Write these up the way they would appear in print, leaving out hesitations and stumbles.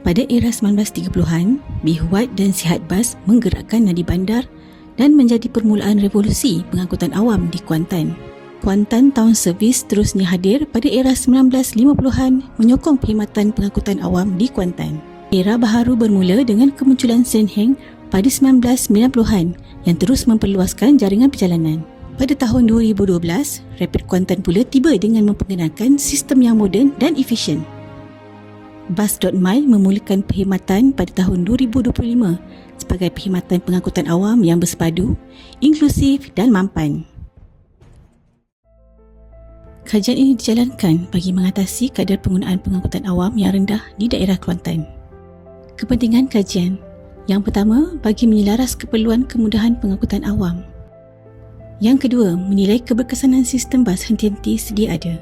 Pada era 1930-an, Bihuat dan Sihat Bas menggerakkan nadi bandar dan menjadi permulaan revolusi pengangkutan awam di Kuantan. Kuantan Town Service terusnya hadir pada era 1950-an menyokong perkhidmatan pengangkutan awam di Kuantan. Era baharu bermula dengan kemunculan Sen Heng pada 1990-an yang terus memperluaskan jaringan perjalanan. Pada tahun 2012, Rapid Kuantan pula tiba dengan memperkenalkan sistem yang moden dan efisien. Bus.my memulakan perkhidmatan pada tahun 2025 sebagai perkhidmatan pengangkutan awam yang bersepadu, inklusif dan mampan. Kajian ini dijalankan bagi mengatasi kadar penggunaan pengangkutan awam yang rendah di daerah Kuantan. Kepentingan kajian. Yang pertama, bagi menyelaras keperluan kemudahan pengangkutan awam. Yang kedua, menilai keberkesanan sistem bas henti-henti sedia ada.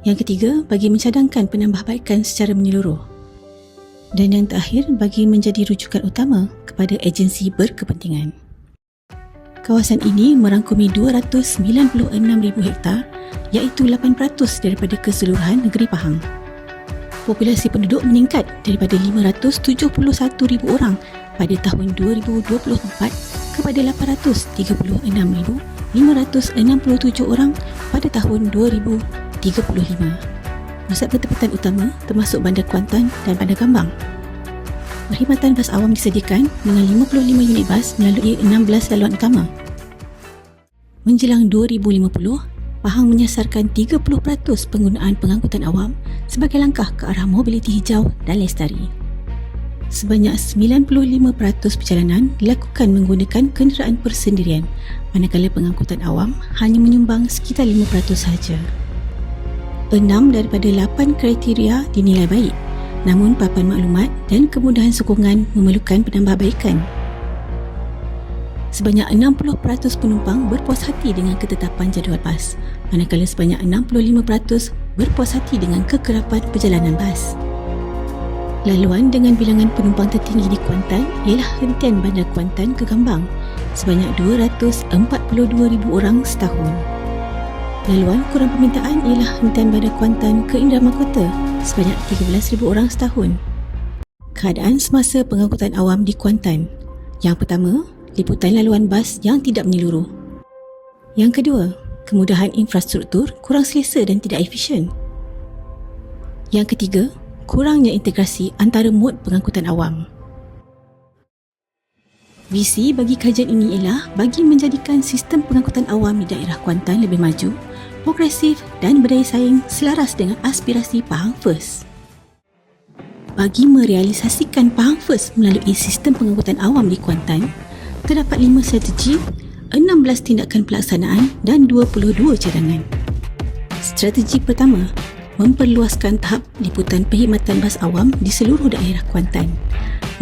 Yang ketiga, bagi mencadangkan penambahbaikan secara menyeluruh. Dan yang terakhir, bagi menjadi rujukan utama kepada agensi berkepentingan. Kawasan ini merangkumi 296,000 hektar iaitu 8% daripada keseluruhan negeri Pahang. Populasi penduduk meningkat daripada 571,000 orang pada tahun 2024 kepada 836,567 orang pada tahun 2035. Pusat bertempatan utama termasuk Bandar Kuantan dan Bandar Gambang. Perkhidmatan bas awam disediakan dengan 55 unit bas melalui 16 laluan utama. Menjelang 2050, Pahang menyasarkan 30% penggunaan pengangkutan awam sebagai langkah ke arah mobiliti hijau dan lestari. Sebanyak 95% perjalanan dilakukan menggunakan kenderaan persendirian, manakala pengangkutan awam hanya menyumbang sekitar 5% sahaja. 6 daripada 8 kriteria dinilai baik, namun papan maklumat dan kemudahan sokongan memerlukan penambahbaikan. Sebanyak 60% penumpang berpuas hati dengan ketetapan jadual bas, manakala sebanyak 65% berpuas hati dengan kekerapan perjalanan bas. Laluan dengan bilangan penumpang tertinggi di Kuantan ialah hentian Bandar Kuantan ke Gambang sebanyak 242,000 orang setahun. Laluan kurang permintaan ialah hentian Bandar Kuantan ke Indra Mahkota sebanyak 13,000 orang setahun. Keadaan semasa pengangkutan awam di Kuantan. Yang pertama, liputan laluan bas yang tidak menyeluruh. Yang kedua, kemudahan infrastruktur kurang selesa dan tidak efisien. Yang ketiga, kurangnya integrasi antara mod pengangkutan awam. Visi bagi kajian ini ialah bagi menjadikan sistem pengangkutan awam di daerah Kuantan lebih maju, progresif dan berdaya saing selaras dengan aspirasi Pahang First. Bagi merealisasikan Pahang First melalui sistem pengangkutan awam di Kuantan, terdapat 5 strategi, 16 tindakan pelaksanaan dan 22 cadangan. Strategi pertama, memperluaskan tahap liputan perkhidmatan bas awam di seluruh daerah Kuantan,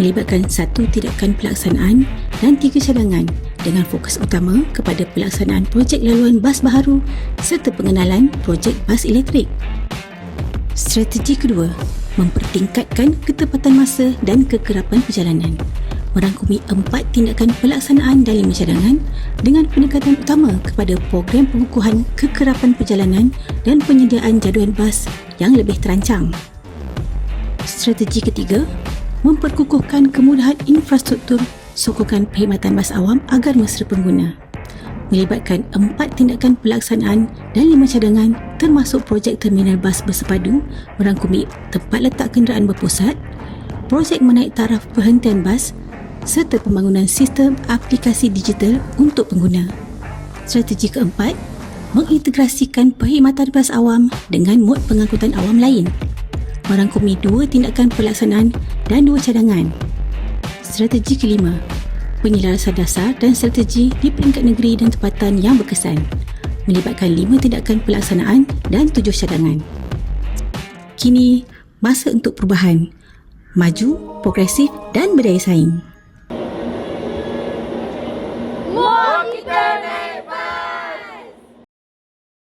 melibatkan 1 tindakan pelaksanaan dan 3 cadangan dengan fokus utama kepada pelaksanaan projek laluan bas baharu serta pengenalan projek bas elektrik. Strategi kedua, mempertingkatkan ketepatan masa dan kekerapan perjalanan, merangkumi 4 tindakan pelaksanaan dan 5 cadangan dengan penekanan utama kepada program pengukuhan kekerapan perjalanan dan penyediaan jadual bas yang lebih terancang. Strategi ketiga, memperkukuhkan kemudahan infrastruktur sokongan perkhidmatan bas awam agar mesra pengguna, melibatkan 4 tindakan pelaksanaan dan 5 cadangan termasuk projek terminal bas bersepadu merangkumi tempat letak kenderaan berpusat, projek menaik taraf perhentian bas serta pembangunan sistem aplikasi digital untuk pengguna. Strategi keempat, mengintegrasikan perkhidmatan bas awam dengan mod pengangkutan awam lain, merangkumi 2 tindakan pelaksanaan dan 2 cadangan. Strategi kelima, penyelarasan dasar dan strategi di peringkat negeri dan tempatan yang berkesan, melibatkan 5 tindakan pelaksanaan dan 7 cadangan. Kini, masa untuk perubahan, maju, progresif dan berdaya saing.